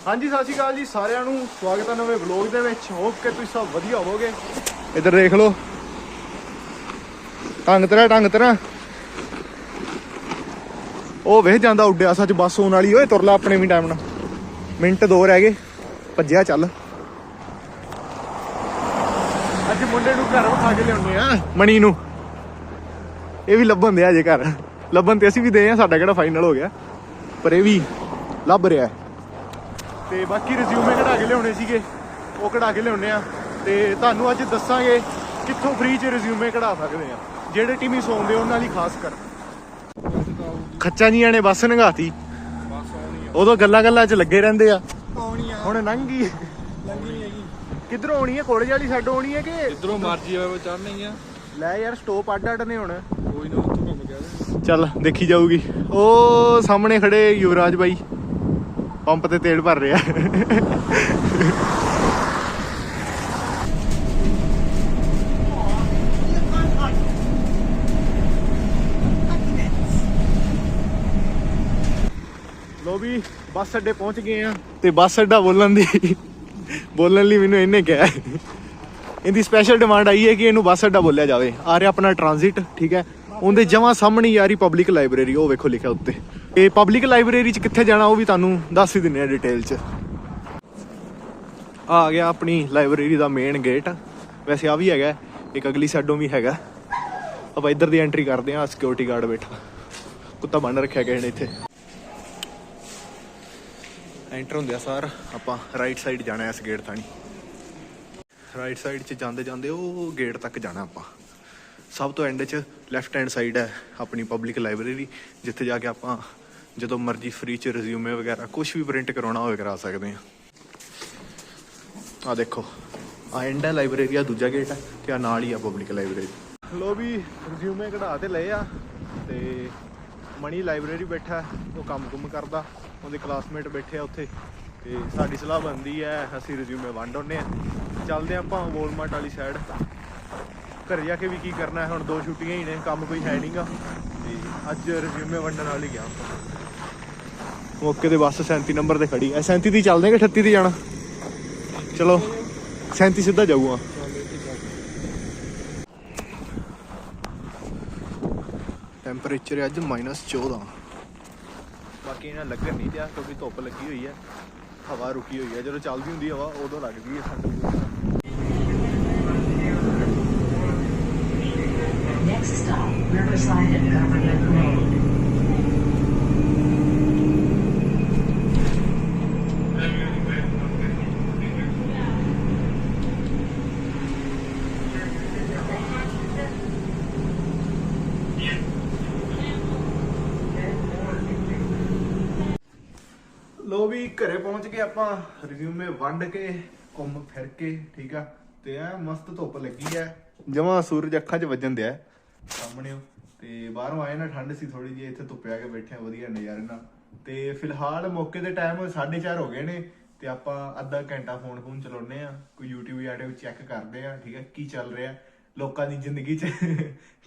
ਹਾਂਜੀ ਸਤਿ ਸ਼੍ਰੀ ਅਕਾਲ ਜੀ ਸਾਰਿਆਂ ਨੂੰ, ਸਵਾਗਤ ਹੈ ਨਵੇਂ ਵਲੌਗ ਦੇ ਵਿੱਚ। ਹੋਪ ਕਿ ਤੁਸੀਂ ਸਭ ਵਧੀਆ ਹੋਵੋਗੇ। ਇੱਧਰ ਦੇਖ ਲਓ, ਢੰਗ ਤੇਰਾ ਉਹ ਵੇਖ ਜਾਂਦਾ ਉੱਡਿਆ। ਸੱਚ ਬੱਸ ਆਉਣ ਵਾਲੀ ਓਏ, ਤੁਰ ਲਾ ਆਪਣੇ ਵੀ ਟਾਈਮ ਨਾਲ, ਮਿੰਟ 2 ਰਹਿ ਗਏ, ਭੱਜਿਆ ਚੱਲ। ਅੱਜ ਮੁੰਡੇ ਨੂੰ ਘਰ ਵਿਖਾ ਕੇ ਲਿਆਉਂਦੇ ਆ, ਮਣੀ ਨੂੰ। ਇਹ ਵੀ ਲੱਭਣ ਦਿਆ ਜੇ ਘਰ, ਲੱਭਣ ਤੇ ਅਸੀਂ ਵੀ ਦੇ ਆ, ਸਾਡਾ ਕਿਹੜਾ ਫਾਈਨਲ ਹੋ ਗਿਆ, ਪਰ ਇਹ ਵੀ ਲੱਭ ਰਿਹਾ। ਤੇ ਬਾਕੀ ਰਿਜ਼ਿਊਮੇ ਕਢਾ ਕੇ ਲਿਆਉਣੇ ਸੀਗੇ, ਉਹ ਕਢਾ ਕੇ ਲਿਆਉਣੇ ਆ। ਤੇ ਤੁਹਾਨੂੰ ਅੱਜ ਦੱਸਾਂਗੇ ਕਿੱਥੋਂ ਫ੍ਰੀ 'ਚ ਰਿਜ਼ਿਊਮੇ ਕਢਾ ਸਕਦੇ ਆ, ਜਿਹੜੇ ਟੀਮੀ ਸੌਂਦੇ ਉਹਨਾਂ ਲਈ ਖਾਸ ਕਰ। ਖੱਚਾਂ ਜੀਆਂ ਨੇ ਬੱਸ ਨੰਗਾਤੀ, ਉਦੋਂ ਗੱਲਾਂ 'ਚ ਲੱਗੇ ਰਹਿੰਦੇ ਆ। ਹੁਣ ਲੰਘੀ ਕਿੱਧਰੋਂ ਆਉਣੀ ਹੈ? ਕੋਲੇਜ ਵਾਲੀ ਸਾਈਡੋਂ ਆਉਣੀ ਹੈ ਕਿ ਜਿੱਧਰੋਂ ਮਰਜੀ ਹੋਵੇ ਚੜ੍ਹਨੀ ਆ? ਲੈ ਯਾਰ, ਸਟੋਪ ਅੱਡ ਨੇ ਹੁਣ। ਕੋਈ ਨਾ, ਉੱਥੋਂ ਘੁੰਮ ਗਿਆ। ਚੱਲ ਦੇਖੀ ਜਾਊਗੀ। ਉਹ ਸਾਹਮਣੇ ਖੜੇ ਯੁਵਰਾਜ ਬਾਈ ਪੰਪ ਤੇ ਤੇਲ ਭਰ ਰਿਹਾ। ਲੋ ਵੀ ਬੱਸ ਅੱਡੇ ਪਹੁੰਚ ਗਏ ਆ। ਤੇ ਬੱਸ ਅੱਡਾ ਬੋਲਣ ਲਈ ਮੈਨੂੰ ਇਹਨੇ ਕਿਹਾ, ਇਹਦੀ ਸਪੈਸ਼ਲ ਡਿਮਾਂਡ ਆਈ ਹੈ ਕਿ ਇਹਨੂੰ ਬੱਸ ਅੱਡਾ ਬੋਲਿਆ ਜਾਵੇ। ਆ ਰਿਹਾ ਆਪਣਾ ਟ੍ਰਾਂਜ਼ਿਟ, ਠੀਕ ਹੈ। ਉਹਦੇ ਜਮਾਂ ਸਾਹਮਣੇ ਯਾਰੀ ਪਬਲਿਕ ਲਾਇਬ੍ਰੇਰੀ, ਉਹ ਵੇਖੋ ਲਿਖਿਆ ਉੱਤੇ। ਇਹ ਪਬਲਿਕ ਲਾਇਬ੍ਰੇਰੀ 'ਚ ਕਿੱਥੇ ਜਾਣਾ ਉਹ ਵੀ ਤੁਹਾਨੂੰ ਦੱਸ ਹੀ ਦਿੰਦੇ ਆ ਡਿਟੇਲ 'ਚ। ਆ ਗਿਆ ਆਪਣੀ ਲਾਇਬ੍ਰੇਰੀ ਦਾ ਮੇਨ ਗੇਟ। ਵੈਸੇ ਆ ਵੀ ਹੈਗਾ, ਇੱਕ ਅਗਲੀ ਸਾਈਡੋਂ ਵੀ ਹੈਗਾ। ਆਪਾਂ ਇੱਧਰ ਦੀ ਐਂਟਰੀ ਕਰਦੇ ਹਾਂ। ਸਿਕਿਉਰਿਟੀ ਗਾਰਡ ਬੈਠਾ, ਕੁੱਤਾ ਬੰਨ ਰੱਖਿਆ ਕਿਸੇ ਨੇ ਇੱਥੇ। ਐਂਟਰ ਹੁੰਦੇ ਆ ਸਾਰ ਆਪਾਂ ਰਾਈਟ ਸਾਈਡ ਜਾਣਾ ਇਸ ਗੇਟ ਥਾਣੀ। ਰਾਈਟ ਸਾਈਡ 'ਚ ਜਾਂਦੇ ਉਹ ਗੇਟ ਤੱਕ ਜਾਣਾ ਆਪਾਂ। ਸਭ ਤੋਂ ਐਂਡ 'ਚ ਲੈਫਟ ਹੈਂਡ ਸਾਈਡ ਹੈ ਆਪਣੀ ਪਬਲਿਕ ਲਾਇਬ੍ਰੇਰੀ, ਜਿੱਥੇ ਜਾ ਕੇ ਆਪਾਂ ਜਦੋਂ ਮਰਜ਼ੀ ਫ੍ਰੀ 'ਚ ਰਿਜ਼ਿਊਮੇ ਵਗੈਰਾ ਕੁਛ ਵੀ ਪ੍ਰਿੰਟ ਕਰਾਉਣਾ ਹੋਵੇ ਕਰਾ ਸਕਦੇ ਹਾਂ। ਆਹ ਦੇਖੋ, ਆਹ ਐਂਡ ਹੈ ਲਾਇਬ੍ਰੇਰੀ, ਆ ਦੂਜਾ ਗੇਟ ਹੈ ਤੇ ਆ ਨਾਲ ਹੀ ਆ ਪਬਲਿਕ ਲਾਇਬ੍ਰੇਰੀ। ਲੋ ਵੀ ਰਿਜ਼ਿਊਮੇ ਕਢਾ ਤੇ ਲਏ ਆ। ਤੇ ਮਣੀ ਲਾਇਬ੍ਰੇਰੀ ਬੈਠਾ, ਉਹ ਕੰਮ ਕਰਦਾ, ਉਹਦੇ ਕਲਾਸਮੇਟ ਬੈਠੇ ਆ ਉੱਥੇ। ਤੇ ਸਾਡੀ ਸਲਾਹ ਬਣਦੀ ਹੈ ਅਸੀਂ ਰਿਜ਼ਿਊਮੇ ਵੰਡ ਆਉਂਦੇ ਹਾਂ। ਚੱਲਦੇ ਆਪਾਂ ਵੋਲਮਾਰਟ ਵਾਲੀ ਸਾਈਡ। ਘਰੇ ਜਾ ਕੇ ਵੀ ਕੀ ਕਰਨਾ ਹੈ, ਹੁਣ 2 ਛੁੱਟੀਆਂ ਹੀ ਨੇ, ਕੰਮ ਕੋਈ ਹੈ ਨਹੀਂਗਾ। ਤੇ ਅੱਜ ਰਿਜ਼ਿਊਮੇ ਵੰਡਣ ਵਾਲੀ ਗਿਆ ਮੌਕੇ ਤੇ। ਬੱਸ 37 ਨੰਬਰ ਤੇ ਖੜੀ ਹੈ। 37 ਦੀ ਚੱਲਦੇ ਕਿ 38 ਦੀ ਜਾਣਾ? ਚਲੋ 37 ਸਿੱਧਾ ਜਾਊਗਾ। ਟੈਂਪਰੇਚਰ ਅੱਜ -14। ਬਾਕੀ ਇਹਨਾਂ ਲੱਗਣ ਨਹੀਂ ਦਿਆ ਕਿਉਂਕਿ ਧੁੱਪ ਲੱਗੀ ਹੋਈ ਹੈ, ਹਵਾ ਰੁਕੀ ਹੋਈ ਹੈ। ਜਦੋਂ ਚੱਲਦੀ ਹੁੰਦੀ ਹਵਾ ਉਦੋਂ ਲੱਗਦੀ ਹੈ ਸਾਨੂੰ। Next stop, Riverside and Government Road. ਲੋ ਵੀ ਘਰੇ ਪਹੁੰਚ ਕੇ ਆਪਾਂ ਰਿਜ਼ਿਊਮੇ ਵੰਡ ਕੇ ਘੁੰਮ ਫਿਰ ਕੇ, ਠੀਕ ਆ। ਤੇ ਐ ਮਸਤ ਧੁੱਪ ਲੱਗੀ ਐ, ਜਮਾਂ ਸੂਰਜ ਅੱਖਾਂ 'ਚ ਵੱਜਣ ਦਿਆ ਸਾਹਮਣੇ। ਤੇ ਬਾਹਰੋਂ ਆਏ ਨਾ, ਠੰਡ ਸੀ ਥੋੜੀ ਜਿਹੀ, ਇੱਥੇ ਧੁੱਪੇ ਆ ਕੇ ਬੈਠੇ ਆ ਵਧੀਆ ਨਜ਼ਾਰੇ ਨਾਲ। ਤੇ ਫਿਲਹਾਲ ਮੌਕੇ ਦੇ ਟਾਈਮ 4:30 ਹੋ ਗਏ ਨੇ। ਤੇ ਆਪਾਂ ਅੱਧਾ ਘੰਟਾ ਫੋਨ ਚਲਾਉਂਦੇ ਆ, ਕੋਈ YouTube ਵੀਡੀਓ ਚੈੱਕ ਕਰਦੇ ਆ, ਠੀਕ ਹੈ, ਕੀ ਚੱਲ ਰਿਹਾ ਲੋਕਾਂ ਦੀ ਜ਼ਿੰਦਗੀ 'ਚ।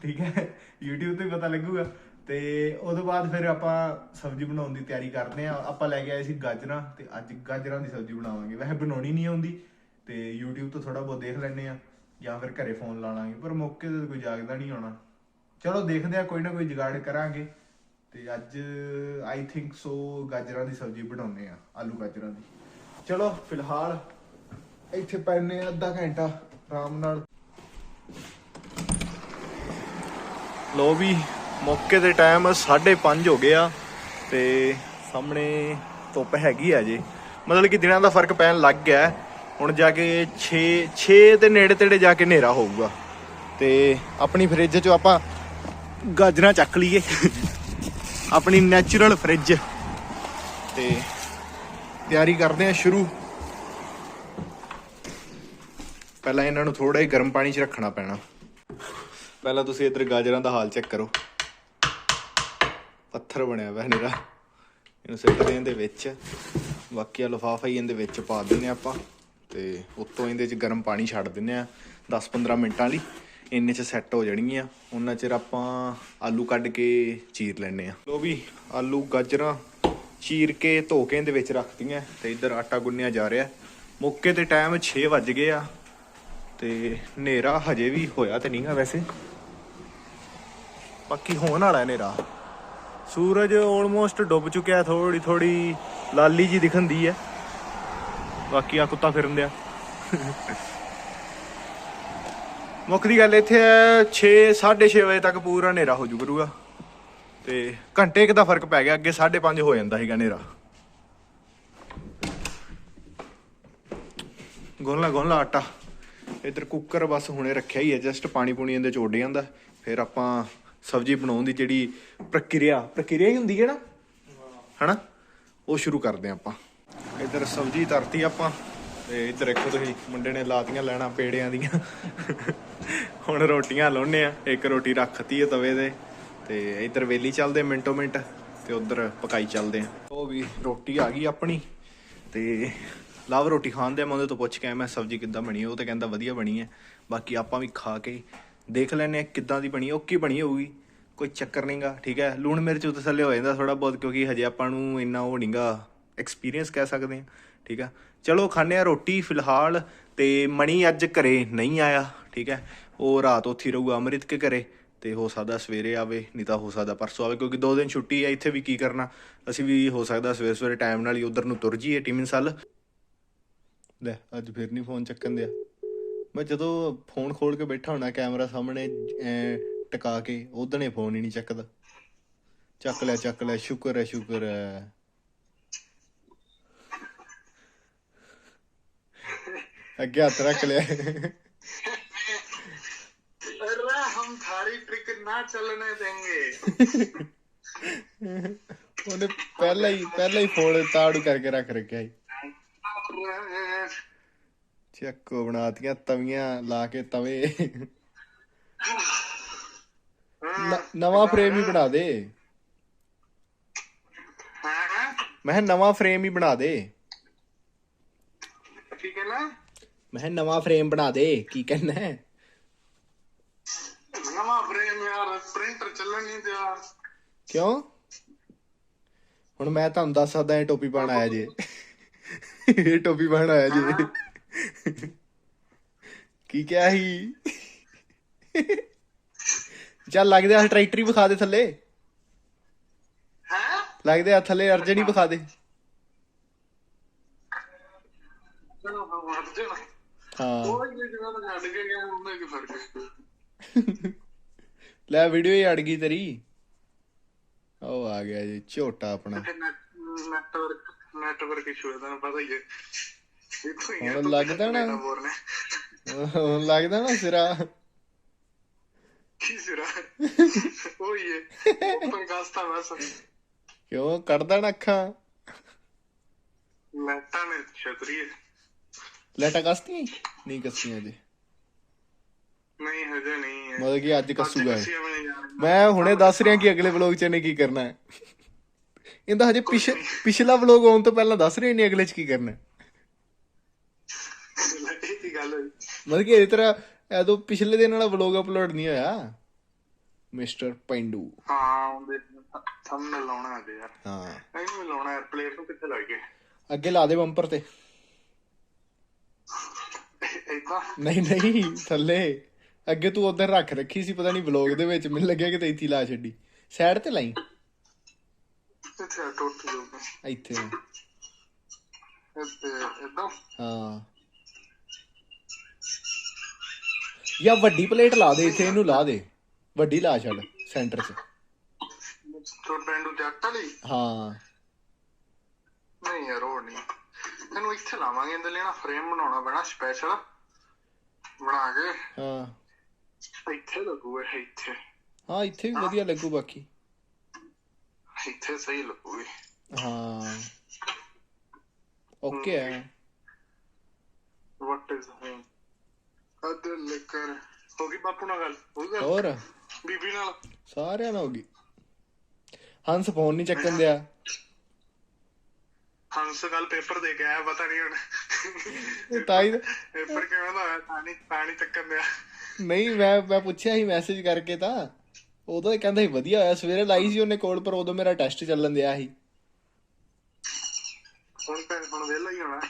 ਠੀਕ ਹੈ, YouTube ਤੋਂ ਹੀ ਪਤਾ ਲੱਗੂਗਾ। ਤੇ ਉਹਦੇ ਬਾਅਦ ਫਿਰ ਆਪਾਂ ਸਬਜ਼ੀ ਬਣਾਉਣ ਦੀ ਤਿਆਰੀ ਕਰਦੇ ਆ। ਆਪਾਂ ਲੈ ਕੇ ਆਏ ਸੀ ਗਾਜਰਾਂ, ਤੇ ਅੱਜ ਗਾਜਰਾਂ ਦੀ ਸਬਜ਼ੀ ਬਣਾਵਾਂਗੇ। ਵੈਸੇ ਬਣਾਉਣੀ ਨਹੀਂ ਆਉਂਦੀ, ਤੇ YouTube ਤੋਂ ਥੋੜਾ ਬਹੁਤ ਦੇਖ ਲੈਂਦੇ ਆ, ਜਾਂ ਫਿਰ ਘਰੇ ਫੋਨ ਲਾ ਲਾਂਗੇ। ਪਰ ਮੌਕੇ ਤੇ ਕੋਈ ਜਾਗਦਾ ਨਹੀਂ ਆਉਣਾ। ਚਲੋ ਦੇਖਦੇ ਆ, ਕੋਈ ਨਾ ਕੋਈ ਜੁਗਾੜ ਕਰਾਂਗੇ। ਤੇ ਅੱਜ ਆਈ ਥਿੰਕ ਸੋ ਗਾਜਰਾਂ ਦੀ ਸਬਜ਼ੀ ਬਣਾਉਂਦੇ ਆ, ਆਲੂ ਗਾਜਰਾਂ ਦੀ। ਚਲੋ ਫਿਲਹਾਲ ਇੱਥੇ ਪੈਨੇ ਆ ਅੱਧਾ ਘੰਟਾ ਆਰਾਮ ਨਾਲ। ਲੋ ਵੀ ਮੌਕੇ ਦੇ ਟਾਈਮ 5:30 ਹੋ ਗਏ ਆ। ਤੇ ਸਾਹਮਣੇ ਧੁੱਪ ਹੈਗੀ ਆ ਜੇ, ਮਤਲਬ ਕਿ ਦਿਨਾਂ ਦਾ ਫਰਕ ਪੈਣ ਲੱਗ ਗਿਆ। ਹੁਣ ਜਾ ਕੇ 6 ਦੇ ਨੇੜੇ ਤੇੜੇ ਜਾ ਕੇ ਹਨੇਰਾ ਹੋਊਗਾ। ਤੇ ਆਪਣੀ ਫ੍ਰਿਜ 'ਚੋਂ ਆਪਾਂ ਗਾਜਰਾਂ ਚੱਕ ਲਈਏ, ਆਪਣੀ ਨੈਚੁਰਲ ਫ੍ਰਿਜ। ਤੇ ਤਿਆਰੀ ਕਰਦੇ ਆ ਸ਼ੁਰੂ। ਪਹਿਲਾਂ ਇਹਨਾਂ ਨੂੰ ਥੋੜਾ ਹੀ ਗਰਮ ਪਾਣੀ 'ਚ ਰੱਖਣਾ ਪੈਣਾ। ਪਹਿਲਾਂ ਤੁਸੀਂ ਇੱਧਰ ਗਾਜਰਾਂ ਦਾ ਹਾਲ ਚੈੱਕ ਕਰੋ, ਪੱਥਰ ਬਣਿਆ ਵਾ ਹਨੇਰਾ। ਇਹਨੂੰ ਸਿੱਟਦੇ ਇਹਦੇ ਵਿੱਚ, ਬਾਕੀ ਆ ਲਿਫਾਫਾ ਹੀ ਇਹਦੇ ਵਿੱਚ ਪਾ ਦਿੰਦੇ ਆਪਾਂ। ਤੇ ਉੱਤੋਂ ਇਹਦੇ 'ਚ ਗਰਮ ਪਾਣੀ ਛੱਡ ਦਿੰਦੇ ਆ 10-15 ਮਿੰਟਾਂ ਲਈ। ਇੰਨੇ 'ਚ ਸੈੱਟ ਹੋ ਜਾਣਗੀਆਂ। ਉਹਨਾਂ ਚਿਰ ਆਪਾਂ ਆਲੂ ਕੱਢ ਕੇ ਚੀਰ ਲੈਂਦੇ ਆ। ਲੋ ਵੀ ਆਲੂ ਗਾਜਰਾਂ ਚੀਰ ਕੇ ਧੋ ਕੇ ਇਹਦੇ ਵਿੱਚ ਰੱਖਤੀਆਂ ਤੇ ਇੱਧਰ ਆਟਾ ਗੁੰਨਿਆ ਜਾ ਰਿਹਾ। ਮੌਕੇ ਤੇ ਟਾਈਮ 6 ਵੱਜ ਗਏ ਆ ਤੇ ਹਨੇਰਾ ਹਜੇ ਵੀ ਹੋਇਆ ਤੇ ਨਹੀਂਗਾ ਵੈਸੇ, ਬਾਕੀ ਹੋਣ ਵਾਲਾ ਹਨੇਰਾ। ਸੂਰਜ ਆਲਮੋਸਟ ਡੁੱਬ ਚੁੱਕਿਆ, ਥੋੜੀ ਥੋੜੀ ਲਾਲੀ ਜੀ ਦਿਖਣਦੀ ਹੈ। ਬਾਕੀ ਆ ਕੁੱਤਾ ਫਿਰਨ ਦਿਆ। ਮੁੱਖ ਦੀ ਗੱਲ ਇੱਥੇ 6-6:30 ਵਜੇ ਤੱਕ ਪੂਰਾ ਹਨੇਰਾ ਹੋ ਜੂ ਕਰੂਗਾ ਤੇ ਘੰਟੇ ਕੁ ਦਾ ਫਰਕ ਪੈ ਗਿਆ। ਅੱਗੇ 5:30 ਹੋ ਜਾਂਦਾ ਸੀਗਾ ਹਨੇਰਾ। ਗੁੰਨ ਲਾ ਆਟਾ। ਇੱਧਰ ਕੁੱਕਰ ਬਸ ਹੁਣੇ ਰੱਖਿਆ ਹੀ ਹੈ, ਜਸਟ ਪਾਣੀ ਪੂਣੀ ਇਹਦੇ ਚ ਉੱਡ ਜਾਂਦਾ। ਫਿਰ ਆਪਾਂ ਸਬਜ਼ੀ ਬਣਾਉਣ ਦੀ ਜਿਹੜੀ ਪ੍ਰਕਿਰਿਆ ਹੀ ਹੁੰਦੀ ਹੈ ਨਾ ਹਨਾ, ਉਹ ਸ਼ੁਰੂ ਕਰਦੇ ਹਾਂ ਆਪਾਂ। ਇੱਧਰ ਸਬਜ਼ੀ ਧਰਤੀ ਆਪਾਂ ਤੇ ਇੱਧਰ ਦੇਖੋ ਤੁਸੀਂ ਮੁੰਡੇ ਨੇ ਲਾਤੀਆਂ ਲੈਣਾ ਪੇੜਿਆਂ ਦੀਆਂ। ਹੁਣ ਰੋਟੀਆਂ ਲਾਉਣੇ ਆ। ਇੱਕ ਰੋਟੀ ਰੱਖਤੀ ਹੈ ਤਵੇ ਤੇ ਤੇ ਇੱਧਰ ਵੇਲੀ ਚੱਲਦੇ ਮਿੰਟੋ ਮਿੰਟ ਤੇ ਉੱਧਰ ਪਕਾਈ ਚੱਲਦੇ ਆ। ਉਹ ਵੀ ਰੋਟੀ ਆ ਗਈ ਆਪਣੀ ਤੇ ਲਵ ਰੋਟੀ ਖਾਣ ਦੇ। ਮੈਂ ਉਹਦੇ ਤੋਂ ਪੁੱਛ ਕੇ ਆਇਆ ਮੈਂ ਸਬਜ਼ੀ ਕਿੱਦਾਂ ਬਣੀ, ਉਹ ਤੇ ਕਹਿੰਦਾ ਵਧੀਆ ਬਣੀ ਹੈ। ਬਾਕੀ ਆਪਾਂ ਵੀ ਖਾ ਕੇ ਦੇਖ ਲੈਂਦੇ ਹਾਂ ਕਿੱਦਾਂ ਦੀ ਬਣੀ। ਓਕੇ ਬਣੀ ਹੋਊਗੀ, ਕੋਈ ਚੱਕਰ ਨਹੀਂਗਾ। ਠੀਕ ਹੈ, ਲੂਣ ਮਿਰਚ ਤਸੱਲੇ ਹੋ ਜਾਂਦਾ ਥੋੜਾ ਬਹੁਤ, ਕਿਉਂਕਿ ਹਜੇ ਆਪਾਂ ਨੂੰ ਇੰਨਾ ਉਹ ਨਹੀਂਗਾ ਐਕਸਪੀਰੀਅੰਸ ਕਹਿ ਸਕਦੇ ਹਾਂ। ਠੀਕ ਆ, ਚਲੋ ਖਾਂਦੇ ਹਾਂ ਰੋਟੀ ਫਿਲਹਾਲ। ਤੇ ਮਣੀ ਅੱਜ ਘਰੇ ਨਹੀਂ ਆਇਆ। ਠੀਕ ਹੈ, ਉਹ ਰਾਤ ਉੱਥੇ ਹੀ ਰਹੂਗਾ ਅੰਮ੍ਰਿਤ ਕੇ ਘਰੇ ਤੇ ਹੋ ਸਕਦਾ ਸਵੇਰੇ ਆਵੇ, ਨਹੀਂ ਤਾਂ ਹੋ ਸਕਦਾ ਪਰਸੋਂ ਆਵੇ, ਕਿਉਂਕਿ 2 ਦਿਨ ਛੁੱਟੀ ਹੈ। ਇੱਥੇ ਵੀ ਕੀ ਕਰਨਾ, ਅਸੀਂ ਵੀ ਹੋ ਸਕਦਾ ਸਵੇਰੇ ਟਾਈਮ ਨਾਲ ਹੀ ਉਧਰ ਨੂੰ ਤੁਰ ਜੀਏ ਟਿਮਨਸਲ। ਲੈ ਅੱਜ ਫਿਰ ਨਹੀਂ ਫੋਨ ਚੱਕਣ ਦਿਆ। ਮੈਂ ਜਦੋਂ ਫੋਨ ਖੋਲ ਕੇ ਬੈਠਾ ਹੋਣਾ ਕੈਮਰਾ ਸਾਹਮਣੇ ਟਿਕਾ ਕੇ, ਉਦਣੇ ਫੋਨ ਹੀ ਨਹੀਂ ਚੱਕਦਾ। ਚੱਕ ਲਿਆ ਸ਼ੁਕਰ ਹੈ। ਅੱਗੇ ਹੱਥ ਰੱਖ ਲਿਆ। हम थारी ट्रिक ना चलने देंगे। ਉਹਨੇ ਪਹਿਲਾਂ ਹੀ ਫੋਨ ਤਾੜੂ ਕਰਕੇ ਰੱਖ ਰੱਖਿਆ ਸੀ। ਚੱਕੋ ਬਣਾਤੀਆਂ ਤਵੀਆਂ ਲਾ ਕੇ ਤਵੇ। ਨਵਾਂ ਫਰੇਮ ਹੀ ਬਣਾ ਦੇ। ਮੈਂ ਨਵਾਂ ਫਰੇਮ ਹੀ ਬਣਾ ਦੇ। ਠੀਕ ਹੈ ਨਾ, ਮੈਂ ਨਵਾਂ ਫਰੇਮ ਬਣਾ ਦੇ। ਕੀ ਕਹਿਣਾ ਹੈ? ਨਵਾਂ ਫਰੇਮ ਯਾਰ, ਪ੍ਰਿੰਟਰ ਚੱਲਣ ਨਹੀਂ ਦਿਆ। ਕਿਉਂ? ਹੁਣ ਮੈਂ ਤੁਹਾਨੂੰ ਦੱਸ ਸਕਦਾ ਇਹ ਟੋਪੀ ਪਾਣ ਆਇਆ ਜੇ। ਇਹ ਟੋਪੀ ਪਾਣ ਆਇਆ ਜੇ। ਕੀ ਕਿਹਾ ਸੀ? ਚੱਲ ਲੱਗਦੇ ਆ ਟਰੈਕਟਰ ਹੀ ਵਿਖਾ ਦੇ ਥੱਲੇ। ਲੱਗਦੇ ਆ ਥੱਲੇ ਅਰਜਨ ਹੀ ਵਿਖਾ ਦੇ। ਹਾਂ ਲੈ ਵੀਡੀਓ ਹੀ ਅੜ ਗਈ ਤੇਰੀ। ਉਹ ਆ ਗਿਆ ਜੀ ਝੋਟਾ ਆਪਣਾ। ਨੈਟਵਰਕ ਇਸ਼ੂ ਹੈ, ਤੁਹਾਨੂੰ ਪਤਾ ਹੀ ਹੈ। ਹੁਣ ਲੱਗਦਾ ਨਾ ਸਿਰਾ। ਕੀ ਸਿਰਾ? ਉਹੀ ਹੈ ਪੰਗਾਸਤਾ ਬਸ। ਕਿਉਂ ਕੱਢਦਾ ਨਾ ਅੱਖਾਂ? ਲੈਟਾਂ ਨੇ ਛਤਰੀ ਹੈ। ਲੈਟਾਂ ਕੱਸਤੀਆਂ ਨਹੀਂ? ਕੱਸੀਆਂ ਜੀ ਨਹੀਂ ਹਜੇ ਨਹੀਂ। ਮਤਲਬ ਕਿ ਅੱਜ ਕੱਸੂਗਾ। ਮੈਂ ਹੁਣੇ ਦੱਸ ਰਿਹਾ ਕਿ ਅਗਲੇ ਵਲੋਗ ਚ ਇਹਨੇ ਕੀ ਕਰਨਾ ਹੈ। ਇਹਦਾ ਹਜੇ ਪਿਛਲਾ ਵਲੋਗ ਆਉਣ ਤੋਂ ਪਹਿਲਾਂ ਦੱਸ ਰਹੇ ਨੇ ਅਗਲੇ ਚ ਕੀ ਕਰਨਾ। ਮਤਲਬ ਕਿ ਇਸ ਤਰ੍ਹਾਂ ਐਦੋਂ ਪਿਛਲੇ ਦਿਨ ਵਾਲਾ ਵਲੋਗ ਅਪਲੋਡ ਨਹੀਂ ਹੋਇਆ। ਮਿਸਟਰ ਪੈਂਡੂ। ਹਾਂ ਥੰਬਨੇਲ ਲਾਉਣਾ ਹੈ ਯਾਰ। ਹਾਂ ਇਹਨੂੰ ਲਾਉਣਾ ਯਾਰ। ਪਲੇਟ ਨੂੰ ਕਿੱਥੇ ਲੱਗ ਗਏ? ਅੱਗੇ ਲਾ ਦੇ ਬੰਪਰ ਤੇ। ਨਹੀਂ ਥੱਲੇ। ਅੱਗੇ ਤੂੰ ਉਧਰ ਰੱਖ ਰੱਖੀ ਸੀ, ਪਤਾ ਨਹੀਂ ਵਲੋਗ ਦੇ ਵਿੱਚ ਮੈਨੂੰ ਲੱਗਿਆ ਕਿ ਇੱਥੇ ਲਾ ਛੱਡੀ। ਸਾਈਡ ਤੇ ਲਾਈ ਇੱਥੇ। ਹਾਂ ਜਾਂ ਵੱਡੀ ਪਲੇਟ ਲਾ ਦੇ ਇੱਥੇ। ਇਹਨੂੰ ਲਾ ਦੇ ਵੱਡੀ, ਲਾ ਛੱਡ ਸੈਂਟਰ ਚ। ਹਾਂ ਨਹੀਂ ਯਾਰ ਉਹ ਨਹੀਂ। ਤੈਨੂੰ ਇੱਥੇ ਲਾਵਾਂਗੇ। ਇਹਦੇ ਲਈ ਨਾ ਫਰੇਮ ਬਣਾਉਣਾ ਪੈਣਾ ਸਪੈਸ਼ਲ ਬਣਾ ਕੇ। ਹਾਂ ਇੱਥੇ ਲੱਗੂਗਾ। ਇੱਥੇ ਹਾਂ ਇੱਥੇ ਵੀ ਵਧੀਆ ਲੱਗੂ। ਬਾਕੀ ਇੱਥੇ ਸਹੀ ਲੱਗੂਗੀ। ਹਾਂ ਓਕੇ ਹੈ। ਵਾਟ ਇਜ਼ ਅਦਰ ਲਿਕਰ ਹੋ ਗਈ ਬਾਪੂ ਨਾਲ ਗੱਲ? ਹੋਰ ਬੀਬੀ ਨਾਲ ਸਾਰਿਆਂ ਨਾਲ ਹੋ ਗਈ। ਹੰਸ ਫੋਨ ਨਹੀਂ ਚੱਕਣ ਦਿਆ। ਹੰਸ ਕੱਲ ਪੇਪਰ ਦੇ ਕੇ ਆਇਆ, ਪਤਾ ਨਹੀਂ ਹੁਣ ਤਾਈ ਪੇਪਰ ਕਿਵੇਂ ਦਾ ਹੋਇਆ। ਤਾਂ ਨਹੀਂ ਚੱਕਣ ਦਿਆ। ਨਹੀਂ ਮੈਂ ਪੁੱਛਿਆ ਸੀ ਮੈਸੇਜ ਕਰਕੇ, ਤਾਂ ਉਦੋਂ ਕਹਿੰਦਾ ਸੀ ਵਧੀਆ ਹੋਇਆ। ਸਵੇਰੇ ਲਾਈ ਸੀ ਉਹਨੇ ਕੋਲ, ਪਰ ਉਦੋਂ ਮੇਰਾ ਟੈਸਟ ਚੱਲਣ ਦਿਆ ਸੀ। ਹੁਣ ਵਿਹਲਾ ਹੀ ਹੋਣਾ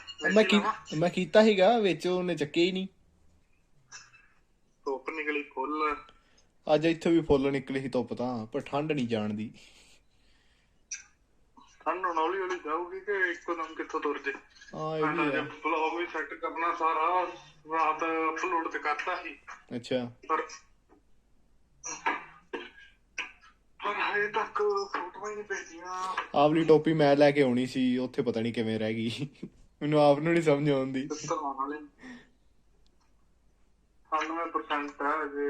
ਮੈਂ ਕੀਤਾ ਸੀਗਾ ਵਿੱਚ, ਉਹਨੇ ਚੱਕਿਆ ਹੀ ਨਹੀਂ। ਧੁੱਪ ਨਿਕਲੀ ਫੁੱਲ। ਅੱਜ ਇੱਥੇ ਵੀ ਫੁੱਲ ਨਿਕਲੇ ਸੀ ਧੁੱਪ ਤਾਂ, ਪਰ ਠੰਡ ਨਹੀਂ ਜਾਣਦੀ। ਠੰਡ ਹੁਣ ਹੌਲੀ ਹੌਲੀ ਜਾਊਗੀ ਕਿ ਇੱਕੋ ਦਮ ਕਿੱਥੋਂ ਤੁਰ ਜੇ। ਹਾਂ ਇਹ ਵੀ ਹੈ। ਬਲੌਗ ਵੀ ਸੈੱਟ ਕਰਨਾ ਸਾਰਾ, ਰਾਤ ਅਪਲੋਡ ਤੇ ਕਰਤਾ ਸੀ। ਅੱਛਾ। ਪਰ ਹਜੇ ਤੱਕ ਫੋਟੋਆਂ ਹੀ ਨਹੀਂ ਭੇਜੀਆਂ। ਆਵਲੀ ਟੋਪੀ ਮੈਂ ਲੈ ਕੇ ਆਉਣੀ ਸੀ, ਉੱਥੇ ਪਤਾ ਨਹੀਂ ਕਿਵੇਂ ਰਹਿ ਗਈ। ਮੈਨੂੰ ਆਪ ਨੂੰ ਨਹੀਂ ਸਮਝ ਆਉਂਦੀ। 99% ਹੈ ਅਜੇ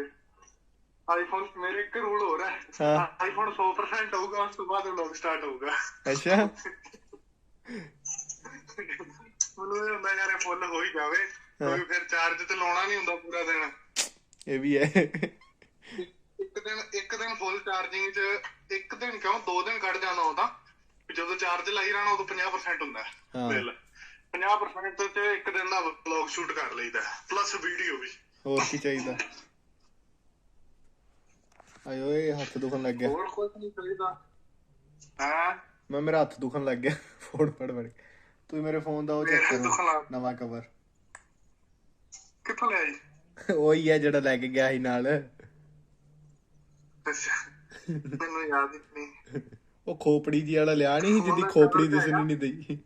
ਆਈਫੋਨ। ਮੇਰੇ ਇੱਕ ਰੂਲ ਹੋ ਰਿਹਾ ਹਾਂ। ਆਈਫੋਨ 100% ਹੋਊਗਾ, ਉਸ ਤੋਂ ਬਾਅਦ ਵਲੌਗ ਸਟਾਰਟ ਹੋਊਗਾ। ਅੱਛਾ। ਮੈਨੂੰ ਇਹ ਹੁੰਦਾ ਯਾਰ ਫੁੱਲ ਹੋ ਹੀ ਜਾਵੇ, ਕੋਈ ਫਿਰ ਚਾਰਜ ਤੇ ਲਾਉਣਾ ਨਹੀਂ ਹੁੰਦਾ ਪੂਰਾ ਦਿਨ। ਇਹ ਵੀ ਹੈ। ਇੱਕ ਦਿਨ ਫੁੱਲ ਚਾਰਜਿੰਗ ਚ, ਇੱਕ ਦਿਨ ਕਿਉਂ 2 ਦਿਨ ਕੱਢ ਜਾਣਾ ਉਹਦਾ। ਜਦੋਂ ਚਾਰਜ ਲਾਈ ਰਹਿਣਾ ਉਦੋਂ 50% ਹੁੰਦਾ ਬਿੱਲ। 50% ਚ ਇੱਕ ਦਿਨ ਦਾ ਵਲੌਗ ਸ਼ੂਟ ਕਰ ਲਈਦਾ, ਪਲੱਸ ਵੀਡੀਓ ਵੀ। ਹੋਰ ਕੀ ਚਾਹੀਦਾ। ਆਏ ਓਏ ਹੱਥ ਦੁਖਣ ਲੱਗ ਗਿਆ। ਹੋਰ ਕੁਝ ਨਹੀਂ ਚਾਹੀਦਾ। ਹਾਂ ਮੇਰਾ ਹੱਥ ਦੁਖਣ ਲੱਗ ਗਿਆ ਫੋਨ ਫੜ ਫੜ ਕੇ। ਤੂੰ ਮੇਰੇ ਫੋਨ ਦਾ ਉਹ ਚੈੱਕ ਕਰੋ, ਨਵਾਂ ਕਵਰ। ਕਿੱਥੋਂ ਲਿਆ ਜੀ? ਉਹੀ ਹੈ ਜਿਹੜਾ ਲੈ ਕੇ ਗਿਆ ਸੀ ਨਾਲ। ਅੱਛਾ ਮੈਨੂੰ ਯਾਦ ਹੀ ਨਹੀਂ। ਉਹ ਖੋਪੜੀ ਜੀ ਵਾਲਾ ਲਿਆ ਨਹੀਂ ਸੀ, ਜਿਹਦੀ ਖੋਪੜੀ ਦਿਸਣੀ ਨਹੀਂ ਦਈ।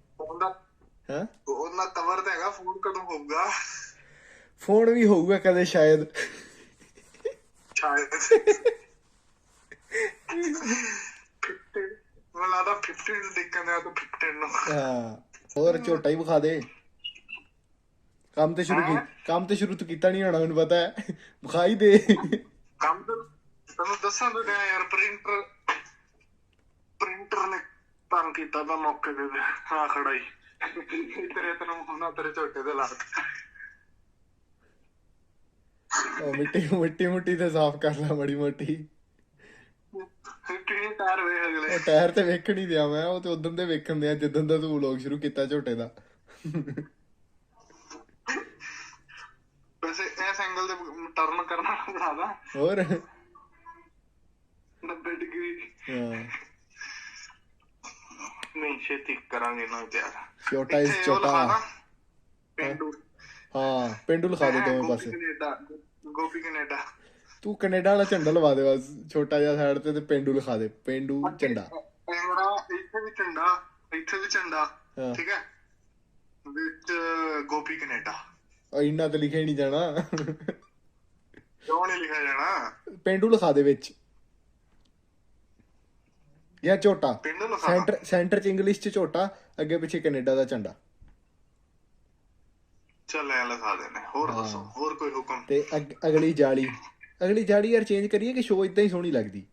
ਹਾਂ ਉਹਨਾਂ ਕਵਰ ਤਾਂ ਹੈਗਾ, ਫੋਨ ਕਦੋਂ ਹੋਊਗਾ? ਫੋਨ ਵੀ ਹੋਊਗਾ ਕਦੇ ਸ਼ਾਇਦ। ਮੈਨੂੰ ਲੱਗਦਾ 15 ਦੇਖਣ ਦਾ, 15 ਨੂੰ। ਹਾਂ ਹੋਰ ਝੋਟਾ ਹੀ ਵਿਖਾ ਦੇ। ਕੰਮ ਤੇ ਸ਼ੁਰੂ ਤੋਂ ਕੀਤਾ ਨਹੀਂ ਹੋਣਾ, ਮੈਨੂੰ ਪਤਾ ਹੈ। ਵਿਖਾਈ ਦੇ ਕੰਮ ਤੈਨੂੰ ਦੱਸਾਂ ਤਾਂ ਯਾਰ, ਪ੍ਰਿੰਟਰ ਨੇ ਤੰਗ ਕੀਤਾ ਤਾਂ ਮੌਕੇ ਤੇ। ਹਾਂ ਖੜਾ ਹੀ ਤੈਨੂੰ ਹੁਣ ਤੇਰੇ ਝੋਟੇ ਦੇ ਲਾ। ਮਿੱਟੀ ਤੇ ਸਾਫ਼ ਕਰ ਲਾ ਮਾੜੀ ਮੋਟੀ। ਟਾਇਰ ਵੇਖ ਅਗਲੇ। ਉਹ ਟਾਇਰ ਤੇ ਵੇਖਣ ਹੀ ਦਿਆ ਮੈਂ, ਉਹ ਤੇ ਉਦੋਂ ਦੇ ਵੇਖਣ ਦਿਆ ਜਿੱਦਾਂ ਦਾ ਤੂੰ ਵਲੌਗ ਸ਼ੁਰੂ ਕੀਤਾ ਝੋਟੇ ਦਾ। ਵੈਸੇ ਇਸ ਐਂਗਲ ਤੇ ਟਰਨ ਕਰਨਾ ਬਣਾਦਾ ਹੋਰ 90 ਡਿਗਰੀ। ਹਾਂ ਨਹੀਂ ਛੇਤੀ ਕਰਾਂਗੇ ਨਾ ਤਿਆਰ। ਛੋਟਾ ਇਸ ਛੋਟਾ ਪੇਂਡੂ। ਹਾਂ ਪੇਂਡੂ ਲਿਖਾ ਦੇ ਦੋਵੇਂ ਪਾਸੇ। ਗੋਪੀ ਕੈਨੇਡਾ। ਤੂੰ ਕੈਨੇਡਾ ਵਾਲਾ ਝੰਡਾ ਲਵਾ ਦੇ ਬਸ, ਛੋਟਾ ਜਿਹਾ ਸਾਈਡ ਤੇ ਪੇਂਡੂ ਲਿਖਾ ਦੇ, ਪੇਂਡੂ ਝੰਡਾ। ਇੱਥੇ ਵੀ ਝੰਡਾ, ਇੱਥੇ ਵੀ ਝੰਡਾ, ਠੀਕ ਹੈ, ਵਿੱਚ ਗੋਪੀ ਕੈਨੇਡਾ। ਇੰਨਾ ਤੇ ਲਿਖਿਆ ਹੀ ਨਹੀਂ ਜਾਣਾ। ਕਿਉਂ ਨਹੀਂ ਲਿਖਿਆ ਜਾਣਾ? ਪੇਂਡੂ ਲਿਖਾ ਦੇ ਵਿੱਚ, ਜਾਂ ਝੋਟਾ। ਸੈਂਟਰ ਚ ਇੰਗਲਿਸ਼ ਚ ਝੋਟਾ, ਅੱਗੇ ਪਿੱਛੇ ਕੈਨੇਡਾ ਦਾ ਝੰਡਾ। ਚੱਲ ਐ ਲਿਖਾ ਦੇਣੇ। ਹੋਰ ਦੱਸੋ, ਹੋਰ ਕੋਈ ਹੁਕਮ? ਤੇ ਅਗਲੀ ਜਾਲੀ ਯਾਰ ਚੇਂਜ ਕਰੀਏ ਕਿ ਸ਼ੋ ਇਦਾਂ ਹੀ ਸੋਹਣੀ ਲੱਗਦੀ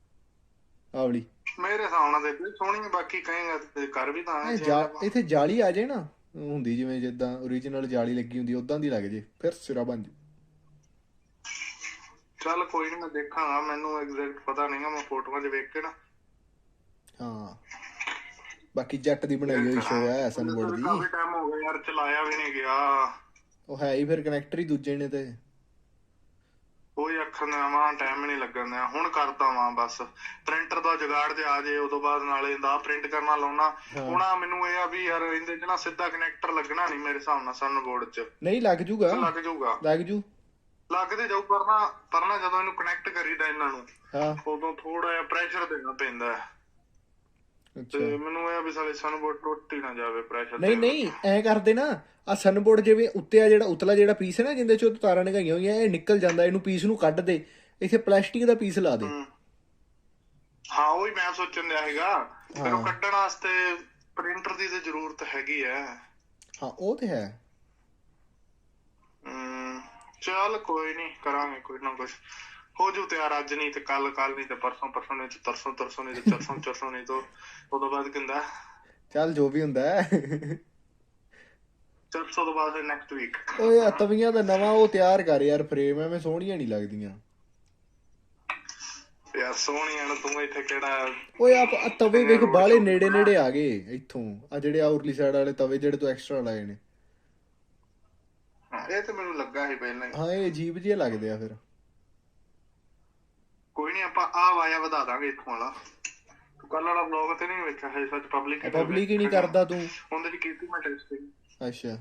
ਆਵਲੀ? ਮੇਰੇ ਹਿਸਾਬ ਨਾਲ ਤੇ ਸੋਹਣੀ, ਬਾਕੀ ਕਹੇਗਾ ਤੇ ਕਰ ਵੀ ਤਾਂ। ਇੱਥੇ ਜਾਲੀ ਆ ਜਾਏ ਨਾ, ਹੁੰਦੀ ਜਿਵੇਂ ਜਿੱਦਾਂ ਓਰੀਜਨਲ ਜਾਲੀ ਲੱਗੀ ਹੁੰਦੀ ਉਦਾਂ ਦੀ ਲੱਗ ਜੇ, ਫਿਰ ਸਿਰਾ ਬਣ ਜੇ। ਚੱਲ ਕੋਈ ਨੀ, ਮੈਂ ਦੇਖਾਂਗਾ, ਮੈਨੂੰ ਐਗਜ਼ੈਕਟ ਪਤਾ ਨਹੀਂਗਾ, ਮੈਂ ਫੋਟੋਆਂ 'ਚ ਵੇਖ ਕੇ ਨਾ। ਹਾਂ ਬਾਕੀ ਜੱਟ ਦੀ ਬਣਾਈ ਹੋਈ ਸ਼ੋ ਹੈ ਸਨਬੋਰਡ ਦੀ। ਕਾਫੀ ਟਾਈਮ ਹੋ ਗਿਆ ਯਾਰ, ਚਲਾਇਆ ਵੀ ਨਹੀਂ ਗਿਆ। ਉਹ ਹੈ ਹੀ ਫਿਰ ਕਨੈਕਟਰ ਹੀ ਦੂਜੇ ਨੇ ਤੇ ਕੋਈ ਅੱਖਰ ਨਾ ਵਾਂ, ਟਾਈਮ ਨਹੀਂ ਲੱਗਣ ਦਿਆ। ਹੁਣ ਕਰਦਾ ਵਾਂ ਬਸ, ਪ੍ਰਿੰਟਰ ਦਾ ਜੁਗਾੜ ਤੇ ਆ ਜੇ, ਉਦੋਂ ਬਾਅਦ ਨਾਲੇ ਦਾ ਪ੍ਰਿੰਟ ਕਰਨਾ ਲਾਉਣਾ। ਹੁਣ ਮੈਨੂੰ ਇਹ ਆ ਵੀ ਯਾਰ ਇਹਦੇ 'ਚ ਨਾ ਸਿੱਧਾ ਕਨੈਕਟਰ ਲੱਗਣਾ ਨਹੀਂ ਮੇਰੇ ਹਿਸਾਬ ਨਾਲ ਸਨਬੋਰਡ 'ਚ। ਨਹੀਂ ਲੱਗ ਜੂਗਾ ਲੱਗ ਤੇ ਜਾਊ, ਪਰ ਨਾ ਜਦੋਂ ਇਹਨੂੰ ਕਨੈਕਟ ਕਰੀਦਾ ਇਹਨਾਂ ਨੂੰ, ਉਦੋਂ ਥੋੜਾ ਜਿਹਾ ਪ੍ਰੈਸ਼ਰ ਦੇਣਾ ਪੈਂਦਾ। ਤੇ ਮੈਨੂੰ ਇਹ ਵੀ ਸਾਲੇ ਸਨਬੋਰਡ ਟੁੱਟ ਹੀ ਨਾ ਜਾਵੇ ਪ੍ਰੈਸ਼ਰ। ਨਹੀਂ ਐ ਕਰਦੇ ਨਾ, ਆ ਸਨਬੋਰਡ ਜਿਵੇਂ ਉੱਤੇ ਆ ਜਿਹੜਾ ਉਤਲਾ ਜਿਹੜਾ ਪੀਸ ਹੈ ਨਾ, ਜਿੰਦੇ ਚੋਂ ਤਾਰਾਂ ਨਿਕਾਈਆਂ ਹੋਈਆਂ, ਇਹ ਨਿਕਲ ਜਾਂਦਾ, ਇਹਨੂੰ ਪੀਸ ਨੂੰ ਕੱਢ ਦੇ, ਇੱਥੇ ਪਲਾਸਟਿਕ ਦਾ ਪੀਸ ਲਾ ਦੇ। ਹਾਂ ਉਹੀ ਮੈਂ ਸੋਚਣ ਦਿਆ ਸੀਗਾ, ਫਿਰ ਉਹ ਕੱਢਣ ਵਾਸਤੇ ਪ੍ਰਿੰਟਰ ਦੀ ਤੇ ਜ਼ਰੂਰਤ ਹੈਗੀ ਹੈ। ਹਾਂ ਉਹ ਤੇ ਹੈ। ਚੱਲ ਕੋਈ ਨੀ, ਕਰਾਂਗੇ ਕੋਈ ਨਾ ਕੁਛ ਹੋ ਜੂ ਤਿਆਰ। ਅੱਜ ਨਹੀਂ ਤੇ ਕੱਲ ਨਹੀਂ ਤੇ ਪਰਸੋਂ ਨਹੀਂ ਤੇ ਤਰਸੋਂ ਨਹੀਂ ਤੇ ਚਰਸੋਂ ਨਹੀਂ ਤੇ ਉਦੋਂ ਬਾਅਦ ਕਹਿੰਦਾ ਚੱਲ ਜੋ ਵੀ ਹੁੰਦਾ ਹੈ। ਚਰਸੋਂ ਤੋਂ ਬਾਅਦ ਨੈਕਸਟ ਵੀਕ। ਓਏ ਤਵੀਆਂ ਦਾ ਨਵਾਂ ਉਹ ਤਿਆਰ ਕਰ ਯਾਰ, ਫਰੇਮ ਐਵੇਂ ਸੋਹਣੀਆਂ ਨਹੀਂ ਲੱਗਦੀਆਂ ਯਾਰ। ਸੋਹਣੀਆਂ ਨੂੰ ਤੂੰ ਇੱਥੇ ਕਿਹੜਾ। ਓਏ ਆ ਤਵੇ ਵੇਖ ਬਾਹਲੇ ਨੇੜੇ ਆ ਗਏ ਇੱਥੋਂ, ਆ ਜਿਹੜੇ ਆਉਰਲੀ ਸਾਈਡ ਵਾਲੇ ਤਵੇ ਜਿਹੜੇ ਤੂੰ ਐਕਸਟਰਾ ਲਾਏ ਨੇ। ਇਹ ਤੇ ਮੈਨੂੰ ਲੱਗਾ ਸੀ ਪਹਿਲਾਂ ਹੀ। ਹਾਂ ਇਹ ਅਜੀਬ ਜਿਹੇ ਲੱਗਦੇ ਆ ਫਿਰ। ਕੋਈ ਨੀ, ਆਪਾਂ ਆਹ ਵਾਇਆ ਵਧਾ ਦਾਂਗੇ ਇੱਥੋਂ ਵਾਲਾ, ਕੱਲ ਵਾਲਾ ਵਲੌਗ ਤੇ ਨਹੀਂ ਵੇਖਿਆ ਹੈ ਸੱਚ ਪਬਲਿਕ ਪਬਲਿਕ ਹੀ ਨਹੀਂ ਕਰਦਾ ਤੂੰ। ਉਹਦੇ ਚ ਕੀਤੀ ਮੈਂ ਟੈਸਟਿੰਗ। ਅੱਛਾ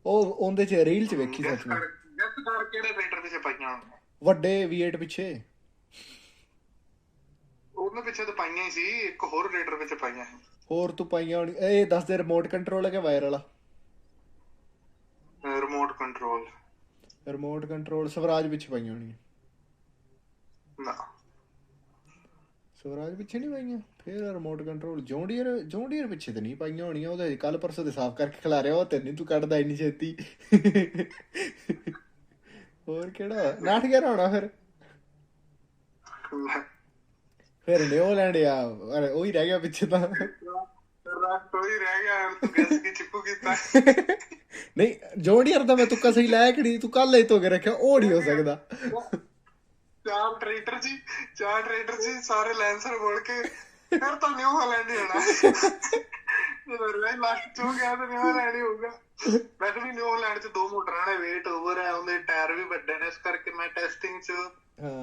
ਉਹ ਉਹਦੇ ਚ ਰੀਲ ਚ ਵੇਖੀ ਸੱਚ ਮੈਂ। ਗੈਸ ਕਰ ਕਿਹੜੇ ਰੇਟਰ ਪਿੱਛੇ ਪਾਈਆਂ ਵੱਡੇ V8 ਪਿੱਛੇ ਉਹਦੇ ਪਿੱਛੇ ਤਾਂ ਪਾਈਆਂ ਹੀ ਸੀ, ਇੱਕ ਹੋਰ ਰੇਟਰ ਵਿੱਚ ਪਾਈਆਂ ਸੀ। ਹੋਰ ਤੂੰ ਪਾਈਆਂ ਹੋਣੀ ਇਹ ਦੱਸ ਦੇ ਰਿਮੋਟ ਕੰਟਰੋਲ ਹੈ ਕਿ ਵਾਇਰ ਵਾਲਾ? Remote control. Remote control Swaraj ਪਿੱਛੇ ਪਾਈਆਂ ਹੋਣੀਆਂ। ਨਾ ਸਵਰਾਜ ਪਿੱਛੇ ਨਹੀਂ ਪਾਈਆਂ। ਫਿਰ ਰਿਮੋਟ ਕੰਟਰੋਲ ਜੌਂਡੀਅਰ ਪਿੱਛੇ ਤੇ ਨਹੀਂ ਪਾਈਆਂ ਹੋਣੀਆਂ। ਉਹਦੇ ਕੱਲ ਪਰਸੋਂ ਦੇ ਸਾਫ਼ ਕਰਕੇ ਖਿਲਾ ਰਿਹਾ ਉਹ ਤੇ ਨਹੀਂ ਤੂੰ ਕੱਢਦਾ ਇੰਨੀ ਛੇਤੀ। ਹੋਰ ਕਿਹੜਾ 911 ਹੋਣਾ ਫਿਰ ਨਿਊਜ਼ੀਲੈਂਡ ਆ ਉਹੀ ਰਹਿ ਗਿਆ ਪਿੱਛੇ ਤਾਂ। ਕੋਈ ਰਹਿ ਗਿਆ ਤੂੰ ਗੈਸ ਕੀ ਚਿੱਪੂ ਕੀਤਾ। ਨਹੀਂ ਜੌਂਡੀਅਰ ਦਾ ਮੈਂ ਤੁੱਕਾ ਸਹੀ ਲਾਇਆ ਕਿ ਨਹੀਂ ਤੂੰ ਕੱਲ ਹੀ ਧੋ ਕੇ ਰੱਖਿਆ ਉਹ ਨਹੀਂ ਹੋ ਸਕਦਾ। ਚਾਰ ਟਰੇਡਰ ਜੀ ਸਾਰੇ ਲੈਂਸਰ ਬੋਲ ਕੇ ਫਿਰ ਤਾਂ ਨਿਊਜ਼ੀਲੈਂਡ ਹੀ ਹੋਣਾ। ਜਦੋਂ ਲਾਸਟ ਚੋਂ ਗਿਆ ਤਾਂ ਨਿਊਜ਼ੀਲੈਂਡ ਹੀ ਹੋਊਗਾ। ਵੈਸੇ ਵੀ ਨਿਊਜ਼ੀਲੈਂਡ ਚ 2 ਮੋਟਰਾਂ ਨੇ weight over ਹੈ, ਉਹਦੇ ਟਾਇਰ ਵੀ ਵੱਡੇ ਨੇ, ਇਸ ਕਰਕੇ ਮੈਂ ਟੈਸਟਿੰਗ ਚ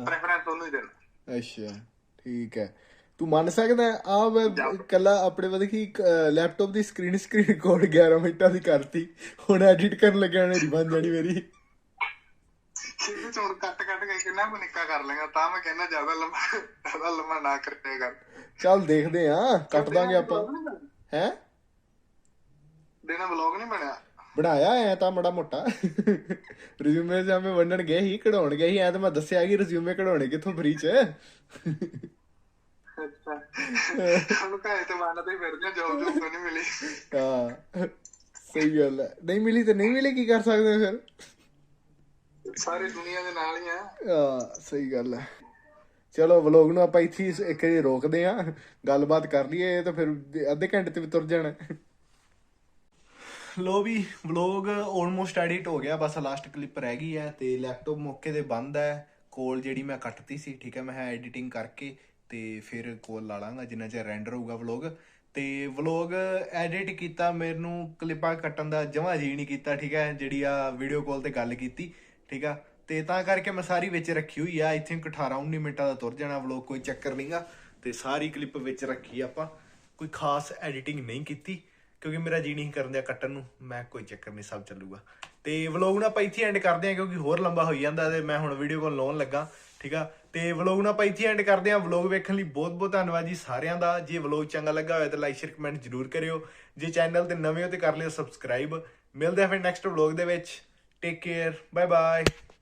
ਪ੍ਰੈਫਰੈਂਸ ਉਹਨੂੰ ਹੀ ਦੇਣਾ। ਅੱਛਾ ਠੀਕ ਹੈ ਤੂੰ ਮੰਨ ਸਕਦਾ ਆ ਮੈਂ ਕੱਲਾ ਆਪਣੇ ਵੱਲ ਕੀ ਲੈਪਟਾਪ ਦੀ ਸਕਰੀਨ ਰਿਕਾਰਡ 11 ਮਿੰਟਾਂ ਦੀ ਕਰਤੀ। ਹੁਣ ਐਡਿਟ ਕਰਨ ਲੱਗਿਆ ਨੇ ਬਣ ਜਾਣੀ ਮੇਰੀ। ਇਹਦੇ ਚ ਹੁਣ ਕੱਟ ਕੇ ਕਿੰਨਾ ਕੁ ਨਿੱਕਾ ਕਰ ਲੇਗਾ ਤਾਂ ਮੈਂ ਕਹਿੰਦਾ ਜ਼ਿਆਦਾ ਲੰਮਾ ਨਾ ਕਰਿਆ। ਚੱਲ ਦੇਖਦੇ ਆ ਕੱਟ ਦਾਂਗੇ ਆਪਾਂ। ਹੈ ਦਿਨ ਵਲੌਗ ਨਹੀਂ ਬਣਾਇਆ ਐ ਤਾਂ ਬੜਾ ਮੋਟਾ ਰਿਜ਼ਿਊਮੇ ਜਾਵੇਂ ਵੰਡਣ ਗਏ ਸੀ ਕਢਾਉਣ ਗਏ ਸੀ ਐ ਤਾਂ ਮੈਂ ਦੱਸਿਆ ਕਿ ਰਿਜ਼ਿਊਮੇ ਕਢਾਉਣੇ ਕਿੱਥੋਂ ਫ੍ਰੀ ਚ। ਅੱਛਾ ਹੁਣ ਘਰੇ ਤੇ ਮੰਨਦੇ ਫਿਰਦੇ ਆ ਜੋਬ ਨਹੀਂ ਮਿਲੀ। ਹਾਂ ਸਹੀ ਗੱਲ ਹੈ ਨਹੀਂ ਮਿਲੀ ਤੇ ਨਹੀਂ ਮਿਲੀ ਕੀ ਕਰ ਸਕਦੇ ਫਿਰ ਸਾਰੀ ਦੁਨੀਆ ਦੇ ਨਾਲ ਹੀ ਆ। ਹਾਂ ਸਹੀ ਗੱਲ ਹੈ। ਚਲੋ ਵਲੋਗ ਨੂੰ ਆਪਾਂ ਇੱਥੇ ਇੱਕ ਵਾਰੀ ਰੋਕਦੇ ਆ ਗੱਲਬਾਤ ਕਰ ਲਈਏ ਤਾਂ ਫਿਰ ਅੱਧੇ ਘੰਟੇ ਤੇ ਵੀ ਤੁਰ ਜਾਣਾ। ਲੋ ਵੀ ਵਲੋਗ ਆਲਮੋਸਟ ਐਡਿਟ ਹੋ ਗਿਆ ਬਸ ਲਾਸਟ ਕਲਿੱਪ ਰਹਿ ਗਈ ਹੈ ਤੇ ਲੈਪਟਾਪ ਮੌਕੇ ਤੇ ਬੰਦ ਹੈ। ਕੋਲ ਜਿਹੜੀ ਮੈਂ ਕੱਟਤੀ ਸੀ ਠੀਕ ਹੈ ਮੈਂ ਐਡੀਟਿੰਗ ਕਰਕੇ ਤੇ ਫਿਰ ਕੋਲ ਲਾ ਲਾਂਗਾ ਜਿੰਨਾ ਚਿਰ ਰੈਂਡਰ ਹੋਊਗਾ ਵਲੋਗ। ਤੇ ਵਲੋਗ ਐਡਿਟ ਕੀਤਾ ਮੈਨੂੰ ਕਲਿੱਪਾਂ ਕੱਟਣ ਦਾ ਜਮਾਂ ਜੀ ਨਹੀਂ ਕੀਤਾ ਠੀਕ ਹੈ ਜਿਹੜੀ ਆ ਵੀਡੀਓ ਕਾਲ ਤੇ ਗੱਲ ਕੀਤੀ ਠੀਕ ਆ ਤੇ ਤਾਂ ਕਰਕੇ ਮੈਂ ਸਾਰੀ ਵਿੱਚ ਰੱਖੀ ਹੋਈ ਆ। ਆਈ ਥਿੰਕ 18-19 ਮਿੰਟਾਂ ਦਾ ਤੁਰ ਜਾਣਾ ਵਲੋਗ ਕੋਈ ਚੱਕਰ ਨਹੀਂਗਾ ਤੇ ਸਾਰੀ ਕਲਿੱਪ ਵਿੱਚ ਰੱਖੀ ਆਪਾਂ ਕੋਈ ਖਾਸ ਐਡੀਟਿੰਗ ਨਹੀਂ ਕੀਤੀ ਕਿਉਂਕਿ ਮੇਰਾ ਜੀ ਨਹੀਂ ਕਰਨ ਦਿਆ ਕੱਟਣ ਨੂੰ। ਮੈਂ ਕੋਈ ਚੱਕਰ ਨਹੀਂ ਸਭ ਚੱਲੂਗਾ ਤੇ ਵਲੋਗ ਨੂੰ ਆਪਾਂ ਇੱਥੇ ਐਂਡ ਕਰਦੇ ਹਾਂ ਕਿਉਂਕਿ ਹੋਰ ਲੰਬਾ ਹੋਈ ਜਾਂਦਾ ਤੇ ਮੈਂ ਹੁਣ ਵੀਡੀਓ ਕਾਲ ਲਾਉਣ ਲੱਗਾ ਠੀਕ ਆ। ਤੇ ਵਲੋਗ ਨੂੰ ਆਪਾਂ ਇੱਥੇ ਐਂਡ ਕਰਦੇ ਹਾਂ। ਵਲੋਗ ਵੇਖਣ ਲਈ ਬਹੁਤ ਬਹੁਤ ਧੰਨਵਾਦ ਜੀ ਸਾਰਿਆਂ ਦਾ। ਜੇ ਵਲੋਗ ਚੰਗਾ ਲੱਗਾ ਹੋਇਆ ਤਾਂ ਲਾਈਕ ਸ਼ੇਅਰ ਕਮੈਂਟ ਜ਼ਰੂਰ ਕਰਿਓ। ਜੇ ਚੈਨਲ ਤੇ ਨਵੇਂ ਹੋ ਤੇ ਕਰ ਲਿਓ ਸਬਸਕ੍ਰਾਈਬ। ਮਿਲਦੇ ਆ ਫਿਰ ਨੈਕਸਟ ਵਲੋਗ ਦੇ ਵਿੱਚ। Take care bye bye.